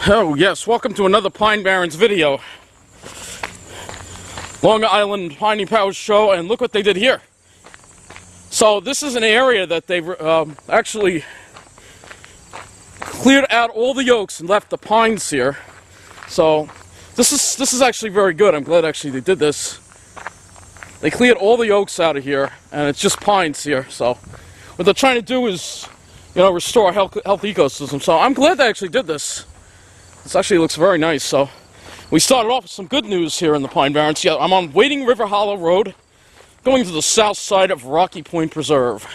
Oh yes, welcome to another Pine Barrens video. Long Island Piney Powers show, and look what they did here. So this is an area that they actually cleared out all the oaks and left the pines here. So this is actually very good. I'm glad actually they did this. They cleared all the oaks out of here, and it's just pines here. So what they're trying to do is, you know, restore a healthy ecosystem. So I'm glad they actually did this. This actually looks very nice. So we started off with some good news here in the Pine Barrens. Yeah, I'm on Wading River Hollow Road, going to the south side of Rocky Point Preserve.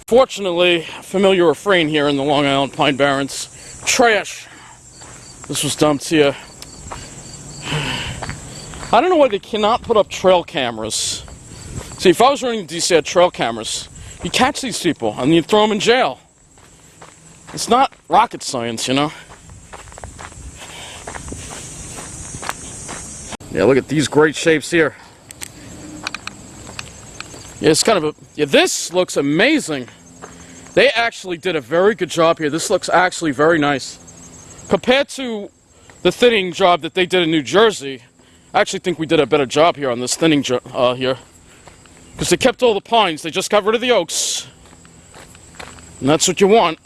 Fortunately, familiar refrain here in the Long Island Pine Barrens: trash. This was dumped here. I don't know why they cannot put up trail cameras. See, if I was running DC, I had trail cameras, you catch these people and you throw them in jail. It's not rocket science, you know. Yeah, look at these great shapes here. Yeah, it's kind of a... Yeah, this looks amazing. They actually did a very good job here. This looks actually very nice. Compared to the thinning job that they did in New Jersey, I actually think we did a better job here on this thinning here. Because they kept all the pines, they just got rid of the oaks. And that's what you want.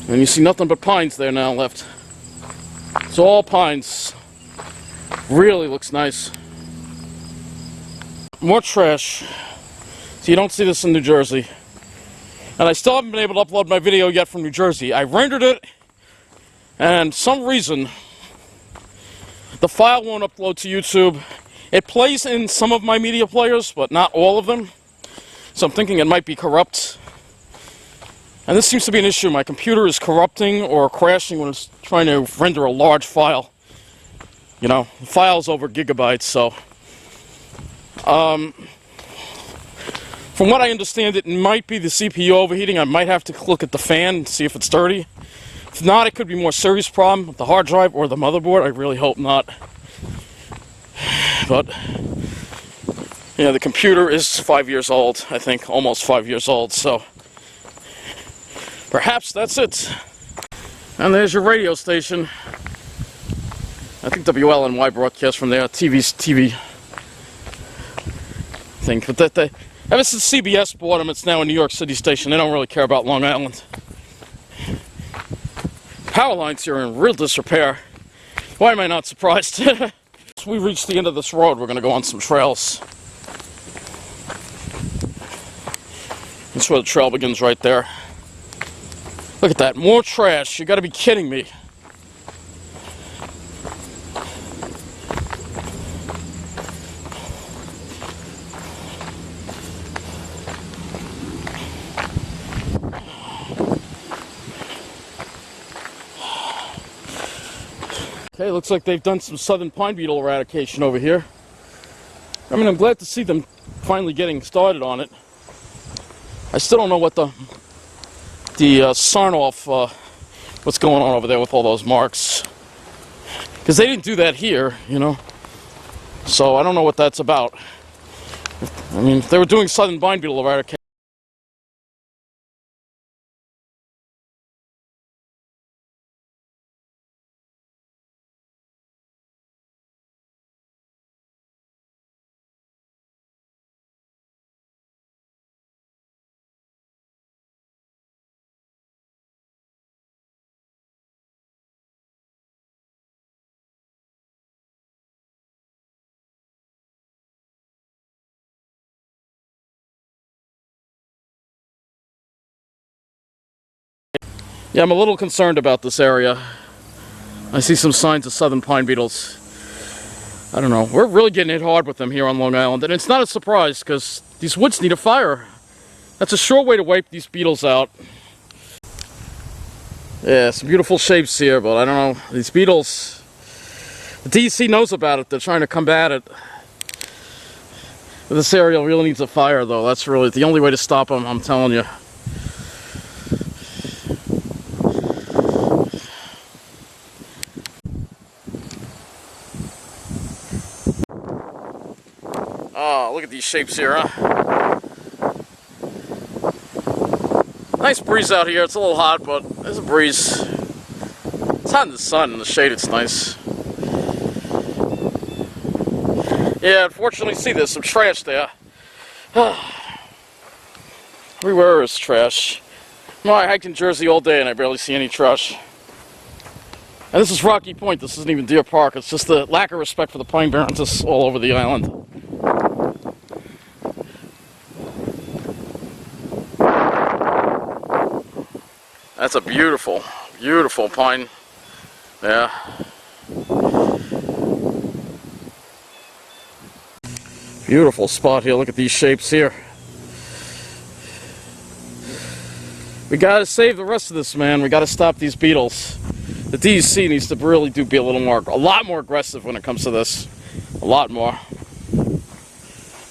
And you see nothing but pines there now left. It's all pines. Really looks nice. More trash. So you don't see this in New Jersey. And I still haven't been able to upload my video yet from New Jersey. I rendered it, and some reason the file won't upload to YouTube. It plays in some of my media players, but not all of them. So I'm thinking it might be corrupt. And this seems to be an issue. My computer is corrupting or crashing when it's trying to render a large file. You know, the file's over gigabytes, so... from what I understand, it might be the CPU overheating. I might have to look at the fan and see if it's dirty. If not, it could be a more serious problem with the hard drive or the motherboard. I really hope not. But, yeah, the computer is 5 years old, I think, almost 5 years old, so perhaps that's it. And there's your radio station. I think WLNY broadcasts from there, TV thing. But ever since CBS bought them, it's now a New York City station. They don't really care about Long Island. Power lines here are in real disrepair. Why am I not surprised? As we reach the end of this road, we're going to go on some trails. That's where the trail begins, right there. Look at that, more trash. You got to be kidding me. Okay, looks like they've done some Southern Pine Beetle eradication over here. I mean, I'm glad to see them finally getting started on it. I still don't know what the sign off, what's going on over there with all those marks. Because they didn't do that here, you know. So I don't know what that's about. I mean, if they were doing Southern Pine Beetle eradication. Yeah, I'm a little concerned about this area. I see some signs of Southern Pine Beetles. I don't know. We're really getting hit hard with them here on Long Island. And it's not a surprise, because these woods need a fire. That's a sure way to wipe these beetles out. Yeah, some beautiful shapes here, but I don't know. These beetles... The DEC knows about it. They're trying to combat it. But this area really needs a fire, though. That's really the only way to stop them, I'm telling you. Oh, look at these shapes here, huh? Nice breeze out here. It's a little hot, but there's a breeze. It's hot in the sun. In the shade, it's nice. Yeah, unfortunately, see, there's some trash there. Everywhere is trash. No, I hiked in Jersey all day and I barely see any trash. And this is Rocky Point. This isn't even Deer Park. It's just the lack of respect for the Pine Barrens that's all over the island. That's a beautiful, beautiful pine. Yeah. Beautiful spot here. Look at these shapes here. We gotta save the rest of this, man. We gotta stop these beetles. The DEC needs to really be a lot more aggressive when it comes to this. A lot more.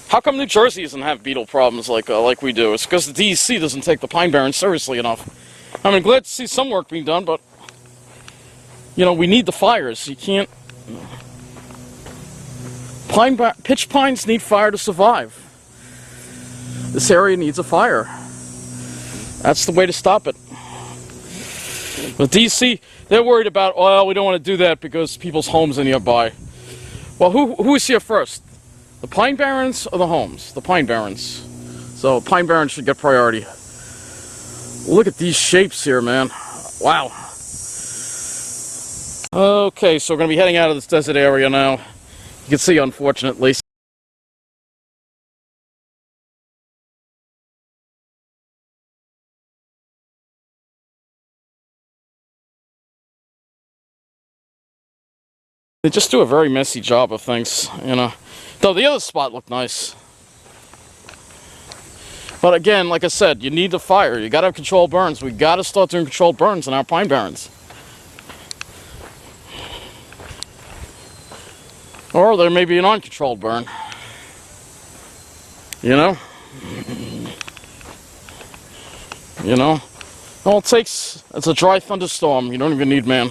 How come New Jersey doesn't have beetle problems like we do? It's because the DEC doesn't take the Pine Barrens seriously enough. I mean, glad to see some work being done, but you know, we need the fires. You can't. Pitch pines need fire to survive. This area needs a fire. That's the way to stop it. The DC, they're worried about, well, we don't want to do that because people's homes are nearby. Well, who is here first? The Pine Barrens or the homes? The Pine Barrens. So Pine Barrens should get priority. Look at these shapes here, man. Wow. Okay, so we're going to be heading out of this desert area now. You can see, unfortunately. They just do a very messy job of things, you know. Though the other spot looked nice. But again, like I said, you need the fire. You gotta have controlled burns. We gotta start doing controlled burns in our Pine Barrens. Or there may be an uncontrolled burn. You know? You know? All it takes is a dry thunderstorm. You don't even need man.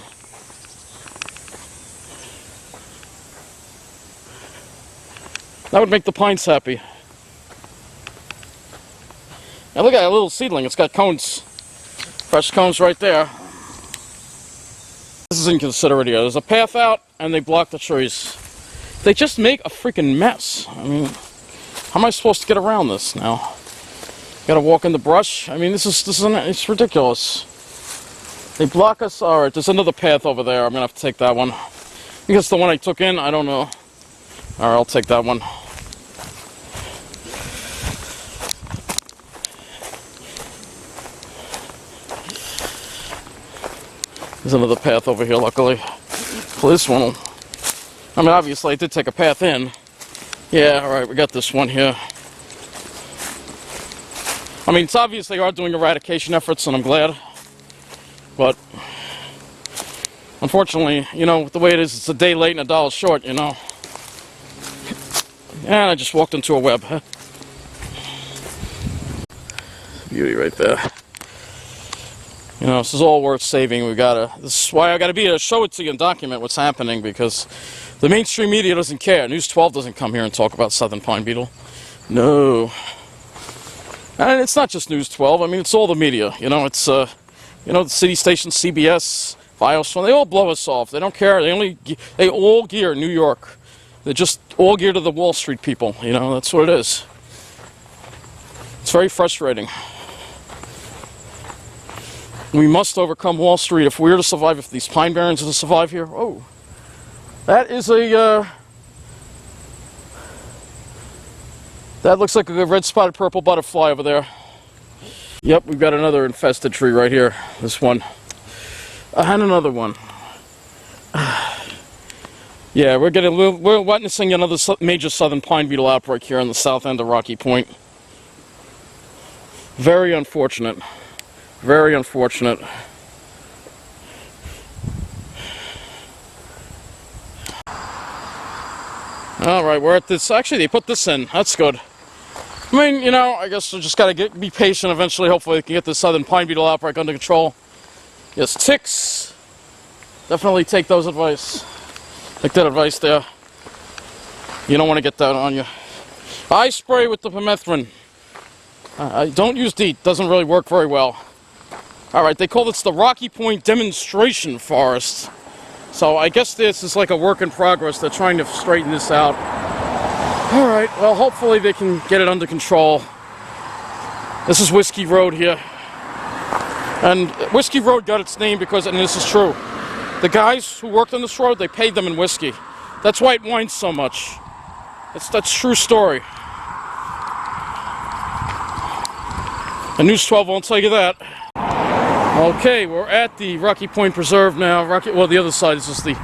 That would make the pines happy. Now look at that little seedling. It's got cones. Fresh cones right there. This is inconsiderate here. There's a path out and they block the trees. They just make a freaking mess. I mean, how am I supposed to get around this now? Gotta walk in the brush? I mean, it's ridiculous. They block us. Alright, there's another path over there. I'm gonna have to take that one. I think it's the one I took in. I don't know. Alright, I'll take that one. There's another path over here, luckily. Well, this one, I mean, obviously I did take a path in. Yeah, alright, we got this one here. I mean, it's obvious they are doing eradication efforts, and I'm glad. But, unfortunately, you know, the way it is, it's a day late and a dollar short, you know. And I just walked into a web. Beauty right there. You know, this is all worth saving. This is why I gotta be able to show it to you and document what's happening, because the mainstream media doesn't care. News 12 doesn't come here and talk about Southern Pine Beetle. No. And it's not just News 12. I mean, it's all the media. You know, it's, you know, the city stations, CBS, Bios, they all blow us off. They don't care. They all gear New York. They're just all geared to the Wall Street people. You know, that's what it is. It's very frustrating. We must overcome Wall Street if we're to survive, if these Pine Barrens are to survive here. Oh, that is a, that looks like a red-spotted purple butterfly over there. Yep, we've got another infested tree right here. This one. And another one. Yeah, we're witnessing another major Southern Pine Beetle outbreak here on the south end of Rocky Point. Very unfortunate. Very unfortunate. Alright, we're at this. Actually, they put this in. That's good. I mean, you know, I guess we just gotta be patient. Eventually, hopefully, we can get the Southern Pine Beetle outbreak under control. Yes, ticks. Definitely take those advice. Take that advice there. You don't want to get that on you. Eye spray with the permethrin. Don't use DEET. Doesn't really work very well. Alright, they call this the Rocky Point Demonstration Forest. So I guess this is like a work in progress. They're trying to straighten this out. Alright, well, hopefully they can get it under control. This is Whiskey Road here. And Whiskey Road got its name because, and this is true, the guys who worked on this road, they paid them in whiskey. That's why it winds so much. That's a true story. And News 12 won't tell you that. Okay, we're at the Rocky Point Preserve now. Well, the other side is just the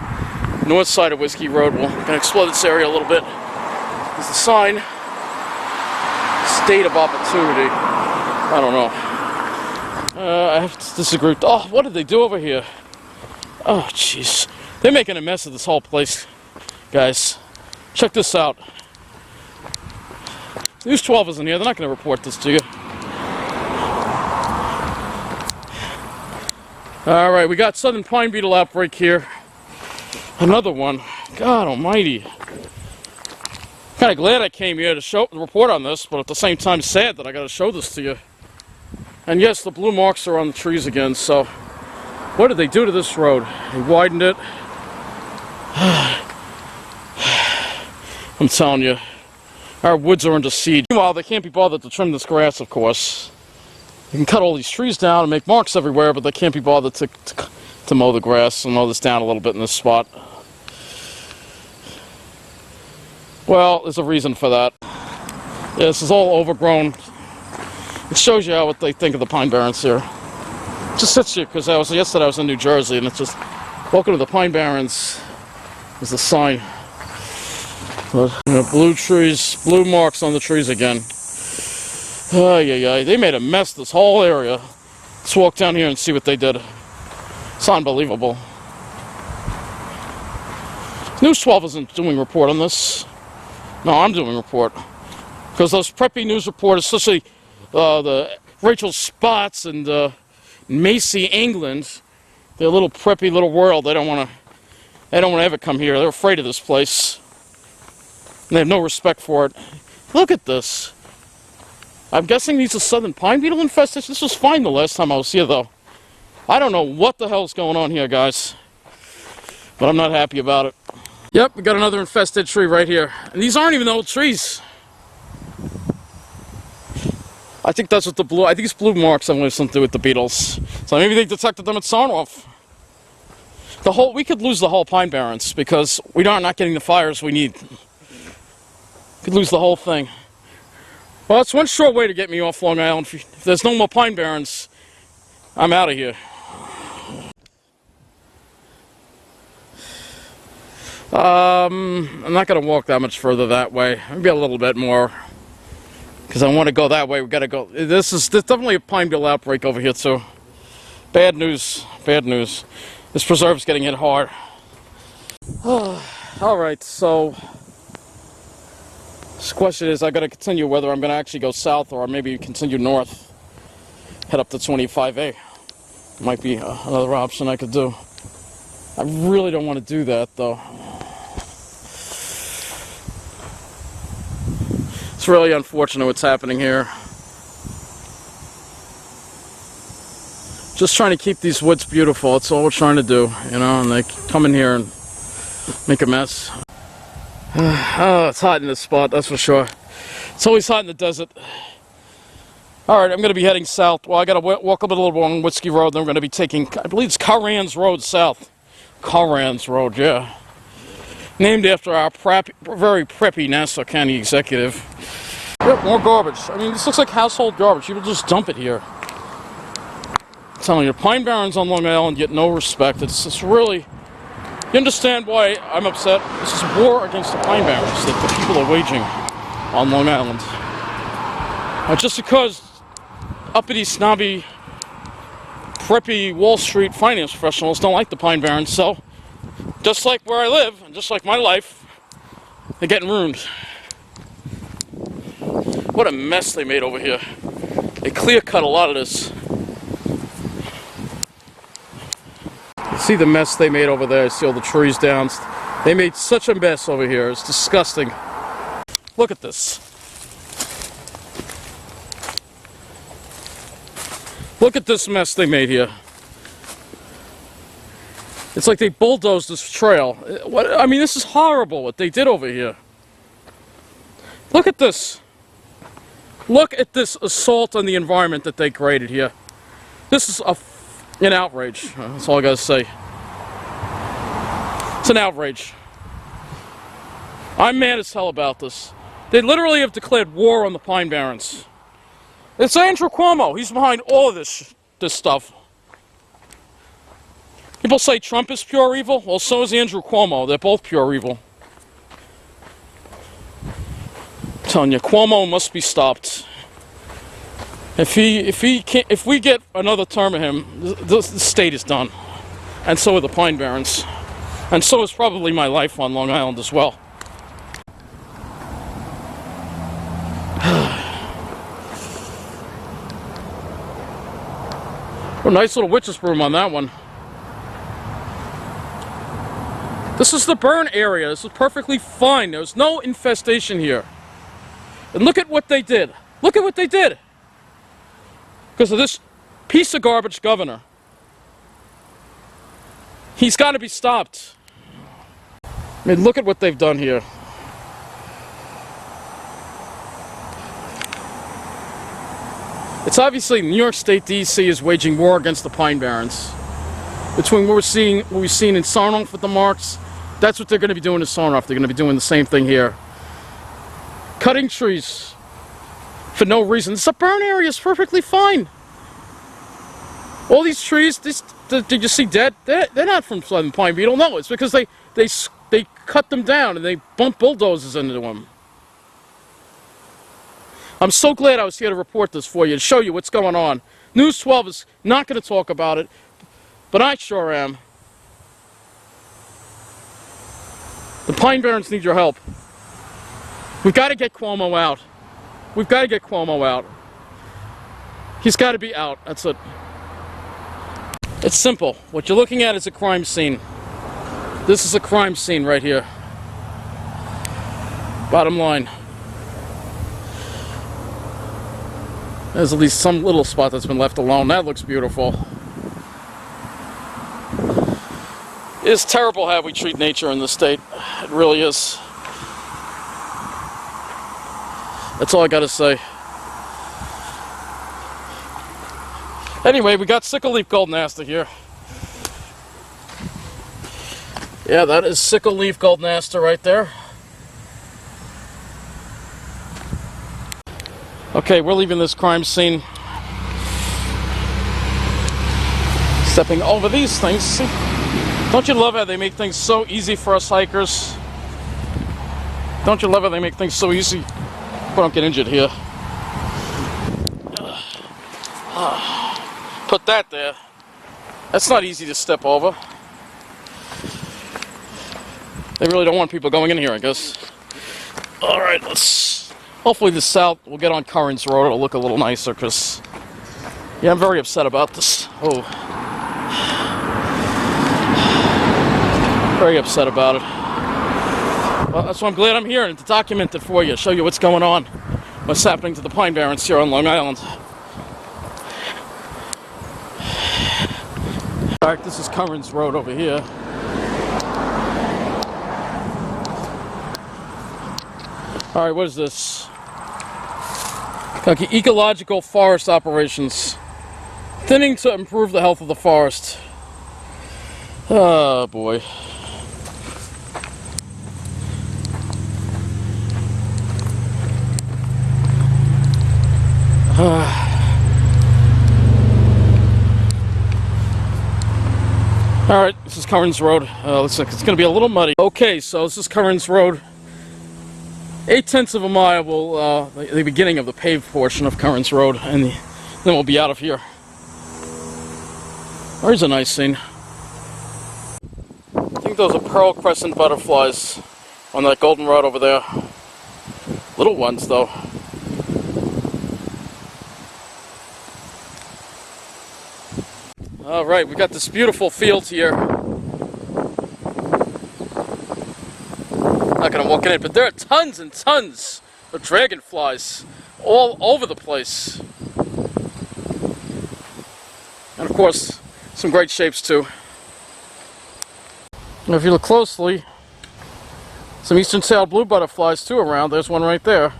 north side of Whiskey Road. We're going to explore this area a little bit. There's the sign, State of Opportunity. I don't know. I have to disagree. Oh, what did they do over here? Oh, jeez. They're making a mess of this whole place, guys. Check this out. News 12 isn't here. They're not going to report this to you. Alright, we got Southern Pine Beetle outbreak here. Another one. God almighty. Kind of glad I came here to report on this, but at the same time sad that I got to show this to you. And yes, the blue marks are on the trees again, so what did they do to this road? They widened it. I'm telling you, our woods are under siege. Meanwhile, they can't be bothered to trim this grass, of course. You can cut all these trees down and make marks everywhere, but they can't be bothered to mow the grass and mow this down a little bit in this spot. Well, there's a reason for that. Yeah, this is all overgrown. It shows you what they think of the Pine Barrens here. It just sits here because yesterday I was in New Jersey, and it's just, welcome to the Pine Barrens. There's the sign. Blue trees, blue marks on the trees again. They made a mess this whole area. Let's walk down here and see what they did. It's unbelievable. News 12 isn't doing a report on this. No, I'm doing a report. Because those preppy news reporters, especially the Rachel Spots and Macy England, their little preppy little world, they don't want to ever come here. They're afraid of this place. And they have no respect for it. Look at this. I'm guessing these are Southern Pine Beetle infestation. This was fine the last time I was here, though. I don't know what the hell's going on here, guys. But I'm not happy about it. Yep, we got another infested tree right here. And these aren't even old trees. I think that's what I think it's blue marks that have something to do with the beetles. So maybe they detected them at Sarnoff. We could lose the whole Pine Barrens because we are not getting the fires we need. Could lose the whole thing. Well, it's one short way to get me off Long Island. If there's no more Pine Barrens, I'm out of here. I'm not going to walk that much further that way. Maybe a little bit more. Because I want to go that way. We've got to go. There's definitely a Pine Beetle outbreak over here, too. Bad news. Bad news. This preserve's getting hit hard. Alright, so this question is, I got to continue whether I'm going to actually go south or maybe continue north. Head up to 25A. Might be another option I could do. I really don't want to do that, though. It's really unfortunate what's happening here. Just trying to keep these woods beautiful. That's all we're trying to do, you know, and they come in here and make a mess. Oh, it's hot in this spot, that's for sure. It's always hot in the desert. Alright, I'm going to be heading south. Well, I got to walk a little bit along Whiskey Road, then we're going to be taking, I believe it's Barrens Road south. Barrens Road, yeah. Named after our very preppy Nassau County executive. Yep, more garbage. I mean, this looks like household garbage. People just dump it here. I'm telling you, Pine Barrens on Long Island get no respect. It's just really... You understand why I'm upset? This is war against the Pine Barrens that the people are waging on Long Island. Just because uppity, snobby, preppy Wall Street finance professionals don't like the Pine Barrens, so just like where I live, and just like my life, they're getting ruined. What a mess they made over here. They clear-cut a lot of this. You see the mess they made over there. See all the trees down. They made such a mess over here. It's disgusting. Look at this. Look at this mess they made here. It's like they bulldozed this trail. What? I mean, this is horrible what they did over here. Look at this. Look at this assault on the environment that they created here. This is an outrage. That's all I gotta say. It's an outrage. I'm mad as hell about this. They literally have declared war on the Pine Barrens. It's Andrew Cuomo. He's behind all of this stuff. People say Trump is pure evil. Well, so is Andrew Cuomo. They're both pure evil. I'm telling you, Cuomo must be stopped. If we get another term of him, the state is done, and so are the Pine Barrens, and so is probably my life on Long Island as well. Oh, nice little witch's broom on that one. This is the burn area. This is perfectly fine. There's no infestation here. And look at what they did. Look at what they did. Because of this piece of garbage governor. He's got to be stopped. I mean, look at what they've done here. It's obviously New York State DEC is waging war against the Pine Barrens. Between what we've seen in Sarnoff with the marks, that's what they're going to be doing in Sarnoff. They're going to be doing the same thing here. Cutting trees for no reason. This burn area is perfectly fine. All these trees, did you see dead? They're not from Southern Pine Beetle. No, it's because they cut them down and they bump bulldozers into them. I'm so glad I was here to report this for you, to show you what's going on. News 12 is not going to talk about it, but I sure am. The Pine Barrens need your help. We've got to get Cuomo out. We've got to get Cuomo out. He's got to be out. That's it. It's simple. What you're looking at is a crime scene. This is a crime scene right here. Bottom line. There's at least some little spot that's been left alone. That looks beautiful. It's terrible how we treat nature in this state. It really is. That's all I gotta say. Anyway, we got sickle leaf golden aster here. Yeah, that is sickle leaf golden aster right there. Okay, we're leaving this crime scene. Stepping over these things. See? Don't you love how they make things so easy for us hikers? Don't you love how they make things so easy? But don't get injured here. Put that there. That's not easy to step over. They really don't want people going in here, I guess. Alright, let's... Hopefully the south will get on Currens Road. It'll look a little nicer, because... Yeah, I'm very upset about this. Oh. Very upset about it. Well, that's why I'm glad I'm here and to document it for you, show you what's going on, what's happening to the Pine Barrens here on Long Island. Alright, this is Currens Road over here. Alright, what is this? Okay, ecological forest operations. Thinning to improve the health of the forest. Oh boy. Alright, this is Currens Road. Looks like it's going to be a little muddy. Okay, so this is Currens Road. 8/10 of a mile will, the beginning of the paved portion of Currens Road, and then we'll be out of here. There's a nice scene. I think those are pearl crescent butterflies on that goldenrod over there. Little ones, though. Alright, we got this beautiful field here. Not gonna walk in it, but there are tons and tons of dragonflies all over the place. And of course, some great shapes too. Now if you look closely, some eastern-tailed blue butterflies too around. There's one right there.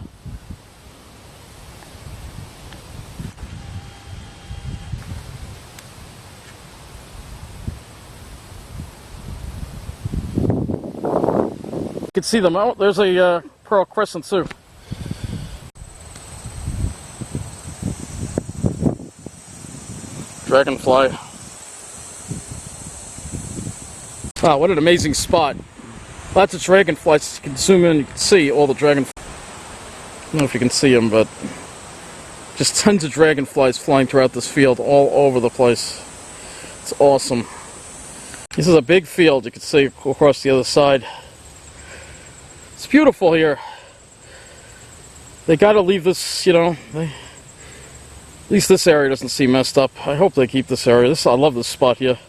You can see them. Oh, there's a pearl crescent too. Dragonfly. Wow, what an amazing spot. Lots of dragonflies. You can zoom in, you can see all the dragonflies. I don't know if you can see them, but just tons of dragonflies flying throughout this field all over the place. It's awesome. This is a big field, you can see across the other side. It's beautiful here. They gotta leave this, you know, at least this area doesn't seem messed up. I hope they keep this area. I love this spot here.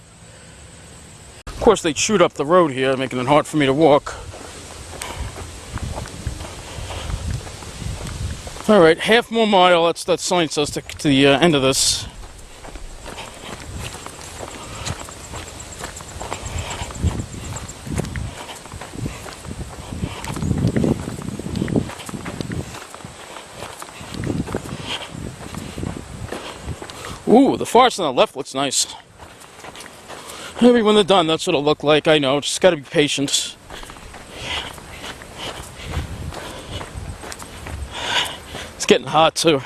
Of course, they chewed up the road here, making it hard for me to walk. Alright, half more mile, that sign says, to the end of this. Ooh, the forest on the left looks nice. Maybe when they're done, that's what it'll look like. I know, just gotta be patient. It's getting hot too.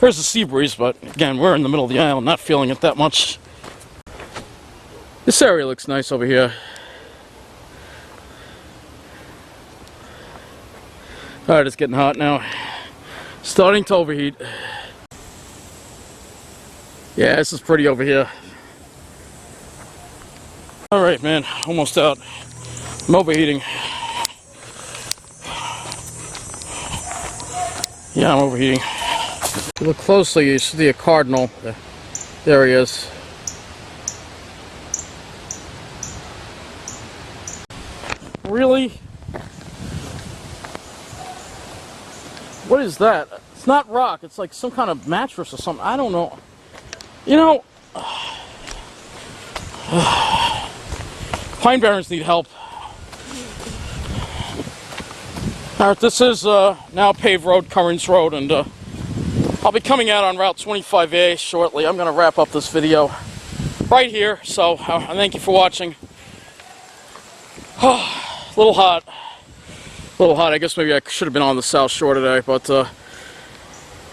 There's a sea breeze, but again, we're in the middle of the island, not feeling it that much. This area looks nice over here. Alright, it's getting hot now. Starting to overheat. Yeah, this is pretty over here. Alright, man, almost out. I'm overheating. Yeah, I'm overheating. If you look closely, you see a cardinal. There he is. Really? What is that? It's not rock, it's like some kind of mattress or something. I don't know. You know, pine barrens need help. Alright, this is now paved road, Barrens Road, and I'll be coming out on Route 25A shortly. I'm going to wrap up this video right here, so I thank you for watching. A little hot. A little hot. I guess maybe I should have been on the South Shore today, but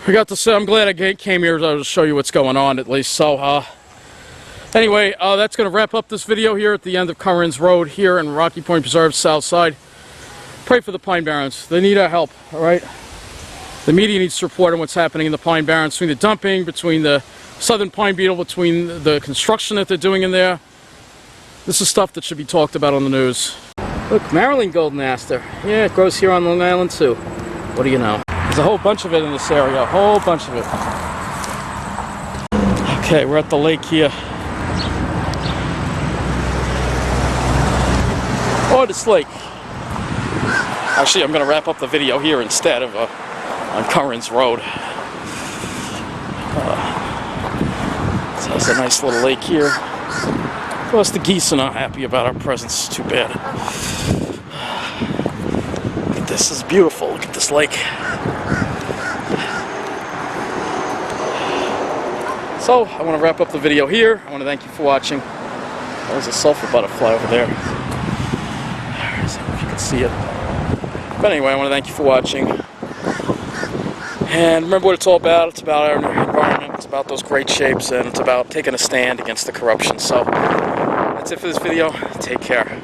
I got to say, I'm glad I came here to show you what's going on, at least. So, anyway, that's going to wrap up this video here at the end of Barrens Road here in Rocky Point Preserve, South Side. Pray for the Pine Barrens. They need our help, alright? The media needs to report on what's happening in the Pine Barrens, between the dumping, between the Southern Pine Beetle, between the construction that they're doing in there. This is stuff that should be talked about on the news. Look, Marilyn golden aster. Yeah, it grows here on Long Island too. What do you know? There's a whole bunch of it in this area, a whole bunch of it. Okay, we're at the lake here. Oh, this lake. Actually, I'm going to wrap up the video here instead of on Barrens Road. So it's a nice little lake here. Of course, the geese are not happy about our presence. Too bad. Look at this. This is beautiful. Look at this lake. So, I want to wrap up the video here. I want to thank you for watching. There's a sulfur butterfly over there. I don't know if you can see it. But anyway, I want to thank you for watching. And remember what it's all about. It's about our environment. It's about those great shapes. And it's about taking a stand against the corruption. So, that's it for this video. Take care.